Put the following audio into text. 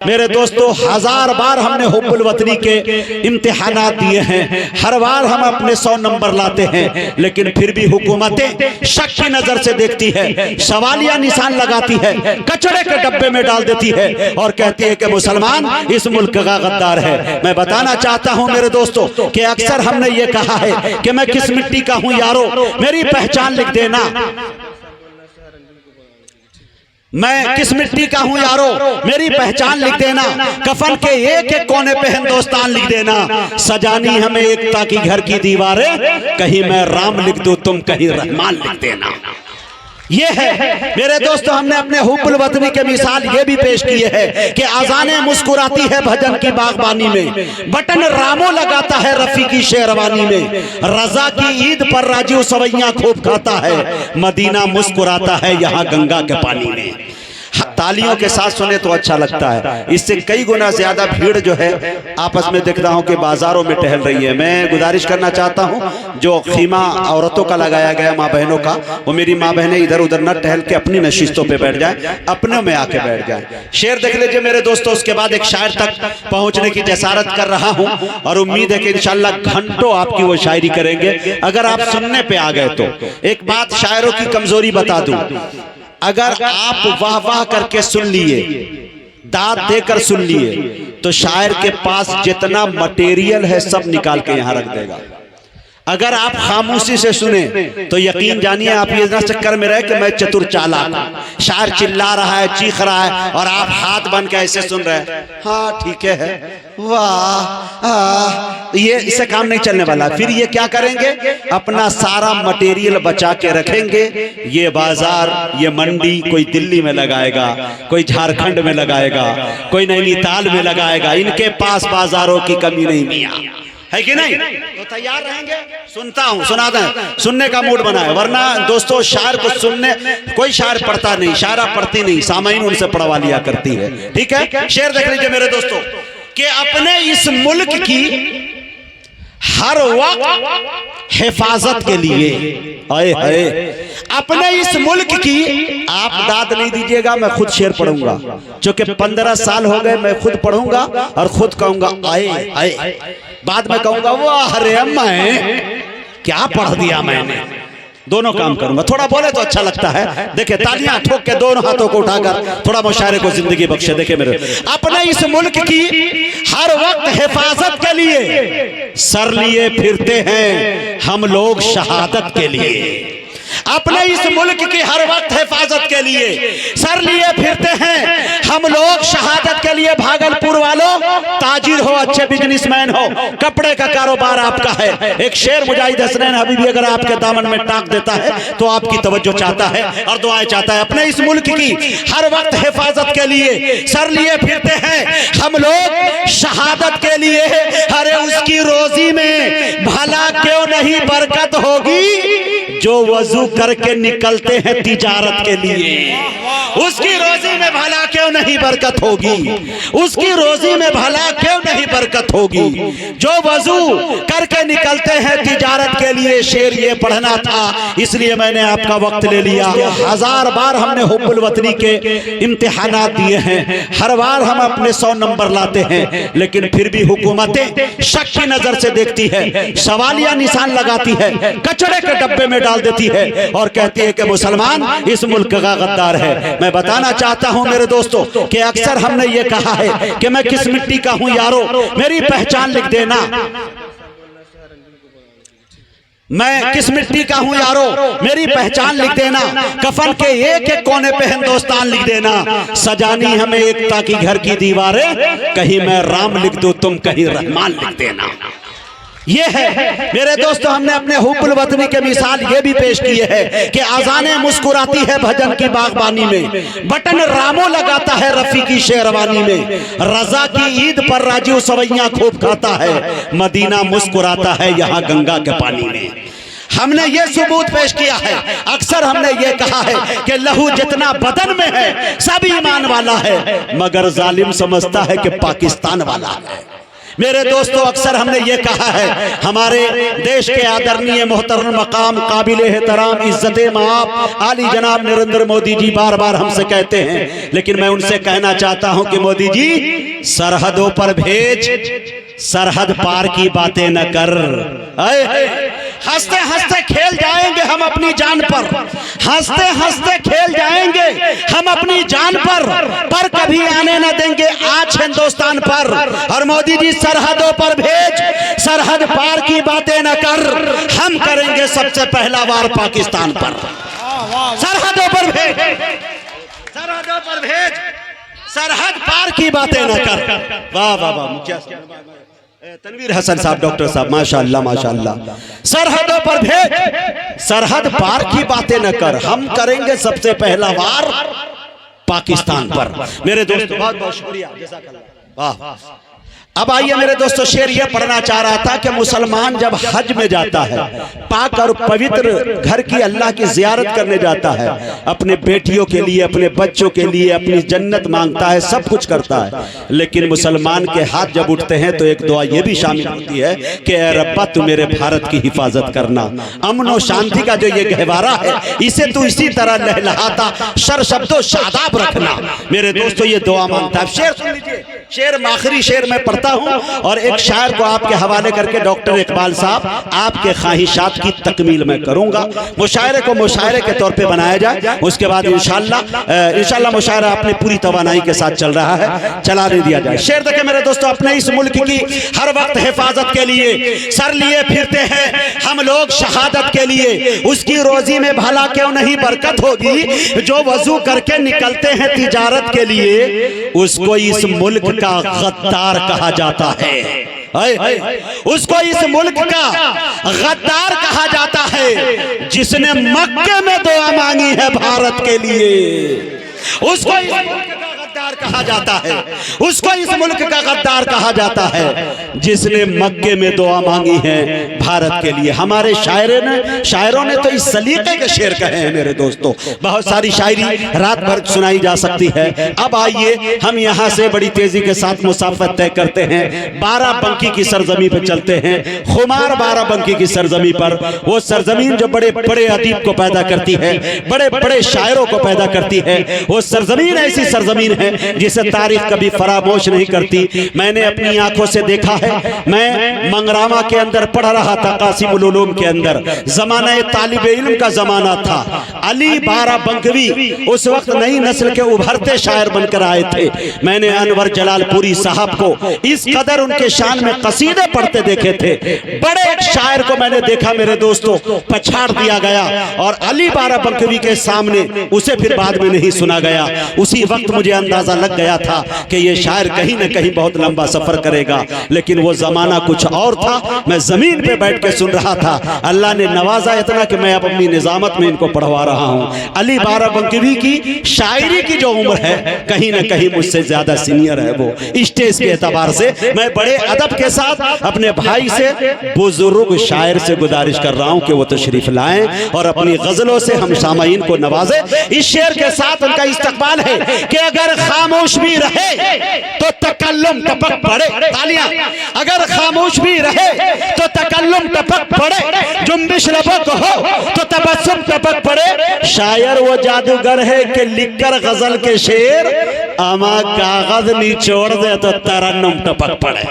मेरे दोस्तों, हजार बार हमने हुब्बुल वतनी के इम्तिहानात दिए हैं, हर बार हम अपने 100 नंबर लाते हैं, लेकिन फिर भी हुकूमतें शक की नजर से देखती है, सवालिया निशान लगाती है, कचड़े के डब्बे में डाल देती है और कहती है कि मुसलमान इस मुल्क का गद्दार है। मैं बताना चाहता हूं मेरे दोस्तों कि अक्सर हमने ये कहा है कि मैं किस मिट्टी का हूं यारो, मेरी पहचान लिख देना। मैं किस मिट्टी का हूं यारो, मेरी पहचान लिख देना। कफन के एक एक कोने पे हिंदुस्तान लिख देना। सजानी हमें एकता की घर की दीवारें, कहीं मैं राम लिख दूं तुम कहीं रहमान लिख देना। ये है मेरे दोस्तों, हमने अपने हुब्बुल वतनी के मिसाल ये भी पेश किए है कि अजाने मुस्कुराती है भजन की बागबानी में, बटन रामो लगाता है रफी की शेरवानी में, रजा की ईद पर राजीव सवैया खूब खाता है, मदीना मुस्कुराता है यहाँ गंगा के पानी में। तालियों के साथ सुने तो अच्छा लगता है, इससे कई गुना ज्यादा भीड़ जो है आपस में दिख रहा हूं कि बाजारों में टहल रही है। मैं गुजारिश करना चाहता हूं जो खीमा औरतों का लगाया गया माँ बहनों का, वो मेरी माँ बहनें इधर उधर न टहल के अपनी नशिस्तों पे बैठ जाए, अपने में आके बैठ जाए। शेर देख लीजिए मेरे दोस्तों, उसके बाद एक शायर तक पहुंचने की जसारत कर रहा हूं और उम्मीद है कि इंशाल्लाह घंटों आपकी वो शायरी करेंगे अगर आप सुनने पे आ गए तो। एक बात शायरों की कमजोरी बता दूं, अगर आप वाह वाह करके सुन लिए, दाद देकर सुन लिए, तो शायर के पास जितना मटेरियल है सब निकाल के यहां रख देगा। अगर आप खामोशी से सुने तो यकीन जानिए आप ये ना चक्कर में रहे कि मैं चतुर चालाक, शायर चिल्ला रहा है, चीख रहा है और आप हाथ बन के ऐसे सुन रहे हैं, हाँ ठीक है, वाह, ये इससे काम नहीं चलने वाला। फिर ये क्या करेंगे, अपना सारा मटेरियल बचा के रखेंगे। ये बाजार, ये मंडी कोई दिल्ली में लगाएगा, कोई झारखंड में लगाएगा, कोई नैनीताल में लगाएगा। इनके पास बाजारों की कमी नहीं मियां, है कि नहीं? तो तैयार रहेंगे? सुनता हूं, सुनाते हैं, सुनने का मूड बना है। वरना दोस्तों शायर को सुनने, कोई शायर पढ़ता नहीं, शायरा पढ़ती नहीं, सामाइन उनसे पढ़वा लिया करती है। ठीक है, शेर देख लीजिए मेरे दोस्तों कि अपने इस मुल्क की हर वक्त हिफाजत के लिए, आए हाय, अपने इस मुल्क की, आप दाद नहीं दीजिएगा, मैं खुद शेर पढ़ूंगा, क्योंकि 15 साल हो गए मैं खुद पढ़ूंगा और खुद कहूंगा आए आए, बाद में कहूंगा वाह रे मैं क्या पढ़ दिया मैंने। दोनों काम करूंगा, थोड़ा बोले तो अच्छा लगता है। देखिए तालियां ठोक के दोनों हाथों को उठाकर थोड़ा मुशायरे को जिंदगी बख्शे। देखिए मेरे, अपने इस मुल्क की हर वक्त हिफाजत के लिए सर लिए फिरते हैं हम लोग शहादत के लिए। अपने इस मुल्क की हर वक्त हिफाजत के लिए सर लिए फिरते हैं हम लोग शहादत के लिए। भागलपुर वालों, ताजिर हो, अच्छे बिजनेसमैन हो, कपड़े का कारोबार आपका है, एक शेर मुजाहिद हसनैन हबीबी अगर आपके दामन में टाक देता है तो आपकी तवज्जो चाहता है और दुआएं चाहता है। अपने इस मुल्क की हर वक्त हिफाजत के लिए सर लिए फिरते हैं हम लोग शहादत के लिए। अरे उसकी रोजी में भला क्यों नहीं बरकत होगी जो वजू करके निकलते हैं तिजारत के लिए। उसकी रोजी में भला क्यों नहीं बरकत होगी, उसकी रोजी में भला क्यों नहीं बरकत होगी जो वजू करके निकलते हैं तिजारत के लिए। शेर ये पढ़ना था, इसलिए मैंने आपका वक्त ले लिया। हजार बार हमने हुब्बुल वतनी के इम्तिहानात दिए हैं, हर बार हम अपने 100 नंबर लाते हैं, लेकिन फिर भी हुकूमतें शक की नजर से देखती है, सवालिया निशान लगाती है, कचड़े के डब्बे में डाल देती है और कहती है कि मुसलमान इस मुल्क का गद्दार है। मैं बताना चाहता हूं मेरे दोस्तों कि अक्सर हमने ये कहा है कि मैं किस मिट्टी का हूं यारो, मेरी पहचान लिख देना। मैं किस मिट्टी का हूं यारो, मेरी पहचान लिख देना। कफन के एक एक कोने पे हिंदुस्तान लिख देना। सजानी हमें एकता की घर की दीवारें, कहीं मैं राम लिख दूं तुम कहीं रहमान लिख देना। ये है मेरे दोस्तों, हमने अपने हुब्बुल वतनी के मिसाल ये भी पेश किए है कि अजाने मुस्कुराती है भजन की बागबानी में, बटन रामो लगाता है रफी की शेरवानी में, रजा की ईद पर राजीव सवैया खूब खाता है, मदीना मुस्कुराता है यहाँ गंगा के पानी में। हमने ये सबूत पेश किया है, अक्सर हमने ये कहा है कि लहू जितना बदन में है सब ईमान वाला है, मगर जालिम समझता है कि पाकिस्तान वाला है। मेरे दोस्तों, अक्सर हमने ये कहा है, हमारे देश के आदरणीय मोहतरम मकाम काबिल एहतराम इज्जत माप आली जनाब नरेंद्र मोदी जी बार बार हमसे कहते हैं, लेकिन मैं उनसे कहना चाहता हूं कि मोदी जी, सरहदों पर भेज, सरहद पार की बातें न कर। हंसते हंसते खेल जाएंगे हम अपनी जान पर, हंसते हंसते खेल जाएंगे हम अपनी जान पर कभी आने न देंगे आज हिंदुस्तान पर। और मोदी जी, सरहदों पर भेज, सरहद पार की बातें न कर, हम करेंगे सबसे पहला वार पाकिस्तान पर। सरहदों पर भेज, सरहदों पर भेज, सरहद पार की बातें न कर। वाह वाह वाह, मुखिया तनवीर हसन साहब, डॉक्टर साहब, माशाअल्लाह माशाअल्लाह। सरहदों पर भेज, सरहद पार की बातें न कर, हम करेंगे सबसे पहला वार पाकिस्तान पर। मेरे दोस्तों, बहुत बहुत शुक्रिया, वाह। अब आइए मेरे दोस्तों, शेर ये पढ़ना चाह रहा था कि मुसलमान जब हज में जाता है, पाक और पवित्र घर की अल्लाह की जियारत करने जाता है, अपने बेटियों के लिए, अपने बच्चों के लिए अपनी जन्नत मांगता है, सब कुछ करता है, लेकिन मुसलमान के हाथ जब उठते हैं तो एक दुआ ये भी शामिल होती है कि ए रब्बा, तू मेरे भारत की हिफाजत करना, अमन और शांति का जो ये गहवारा है इसे तू इसी तरह लहलहाता सरशब्दो शादाब रखना। मेरे दोस्तों, ये दुआ मांगता है। शेर सुन लीजिए, शेर आखिरी शेर में पढ़ता हूं और एक शायर को आपके हवाले करके डॉक्टर इकबाल साहब आपके ख्वाहिशात की तकमील में करूंगा। मुशायरे को मुशायरे के तौर पे बनाया जाए, उसके बाद इंशाल्लाह मुशायरा अपनी पूरी तवानाई के साथ चल रहा है, चला नहीं दिया जाए। शेर देखे मेरे दोस्तों, अपने इस मुल्क की हर वक्त हिफाजत के लिए सर लिए फिरते हैं हम लोग शहादत के लिए, उसकी रोजी में भला क्यों नहीं बरकत होगी, जो वजू करके निकलते हैं तिजारत के लिए, उसको इस मुल्क का गद्दार कहा जाता है। उसको इस मुल्क का गद्दार कहा जाता है, जिसने मक्के में दुआ मांगी है भारत के लिए। उसको इस मुल्क का गद्दार कहा जाता है, उसको इस मुल्क का गद्दार कहा जाता है, जिसने मक्के में दुआ मांगी है भारत के लिए। हमारे शायरों ने तो इस सलीके के शेर कहे हैं मेरे दोस्तों। बहुत सारी शायरी रात भर सुनाई जा सकती है। अब आइए हम यहाँ से बड़ी तेजी के साथ मुसाफत तय करते हैं, बाराबंकी की सरजमी पर चलते हैं। खुमार बाराबंकी की सरजमी पर, वो सरजमीन जो बड़े बड़े अदीब को पैदा करती है, बड़े बड़े शायरों को पैदा करती है, वो सरजमीन ऐसी सरजमीन है जिसे तारीख कभी फरामोश नहीं करती। मैंने अपनी आंखों से देखा है, मैं मंगरामा के अंदर पढ़ रहा था, कासिम उल उलूम के अंदर, जमाना तालिब इल्म का जमाना था। अली बाराबंकवी उस वक्त नई नस्ल के उभरते शायर बनकर आए थे। मैंने अनवर जलालपुरी साहब को इस कदर उनके शान में कसीदे पढ़ते देखे थे। बड़े एक शायर को मैंने देखा मेरे दोस्तों, पछाड़ दिया गया और अली बाराबंकवी के सामने उसे फिर बाद में नहीं सुना गया। उसी वक्त मुझे अंदाजा लग गया था कि ये शायर कहीं न कहीं बहुत लंबा सफर करेगा, लेकिन वो जमाना कुछ और था। मैं जमीन पे बैठ के सुन रहा था, अल्लाह ने नवाजा इतना कि मैं अब अपनी निजामत में इनको पढ़वा रहा हूँ। अली बाराबंकवी की शायरी की जो उम्र है कहीं न कहीं मुझसे ज्यादा सीनियर है। वो स्टेज के एतबार से मैं बड़े अदब के साथ अपने भाई से, बुजुर्ग शायर से गुजारिश कर रहा हूँ कि वो तशरीफ लाएं और अपनी गजलों से हम सामाईन को नवाजे। इस शेर के साथ उनका इस्तकबाल है कि अगर खामोश भी रहे तो तकल्लुम टपक पड़े। तालियां। अगर खामोश भी रहे तो तकल्लुम टपक पड़े, जुम्बिश लबक हो तो तबस्सुम टपक पड़े। शायर वो जादूगर है कि लिखकर गजल के शेर अमा कागज निचोड़ दे तो तरन्नुम टपक पड़े।